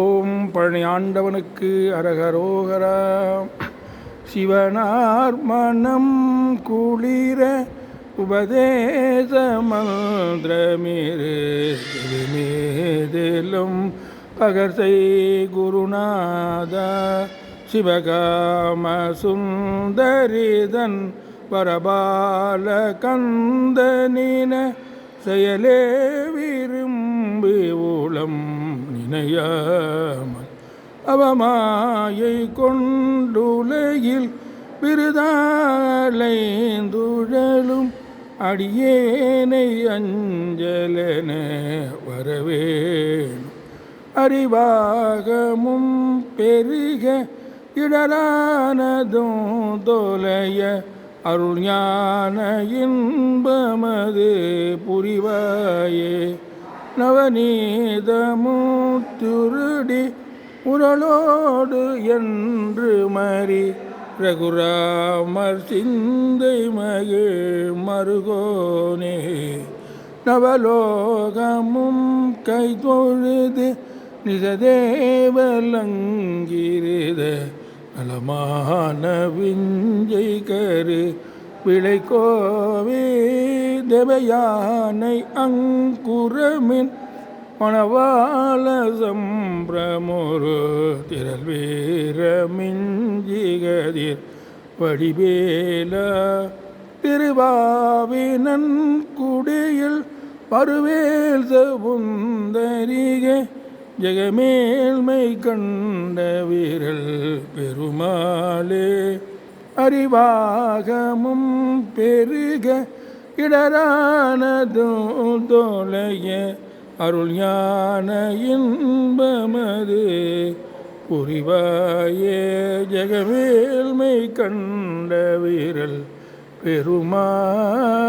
ஓம் பழனி ஆண்டவனுக்கு அரகரோகரா. சிவனார் மனம் குளிர உபதேச மந்திரமேதிலும் பகர்சை குருநாதா. சிவகாம சுந்தரிதன் வரபால கந்தனின செயலே விரும்பி உளம் நினையாமல் அவமாயை கொண்டுலகில் விருதாலைந்துழலும் அடியேனை அஞ்சலென வரவேணும். அறிவாகமும் பெருக இடரானதும் தொலைய அருள் ஞான இன்பமது புரிவாயே. நவநீதமுத்துருடி உரளோடு என்று மறி ரகுராமர் சிந்தை மகிழ் மருகோனே. நவலோகமும் கைதொழுது நிஜதேவலங்கிரித நலமான விஞ்சை கரு விளைக்கோவே. தேவயானை அங்குரமின் மணவாள சம்பிரமொரு திரள் வீரமிஞ்சிகதிர் வடிவேல. திருவாவினன் குடியில் பருவேல் சவுந்தரிக ஜெகமேல்மை கண்ட வீரல் பெருமாளே. அறிவாகமும் பெருக இடரானதும் தொலைய அருள் ஞான இன்பமது புரிவாயே. ஜெகமேல்மை கண்ட வீரல் பெருமாளே.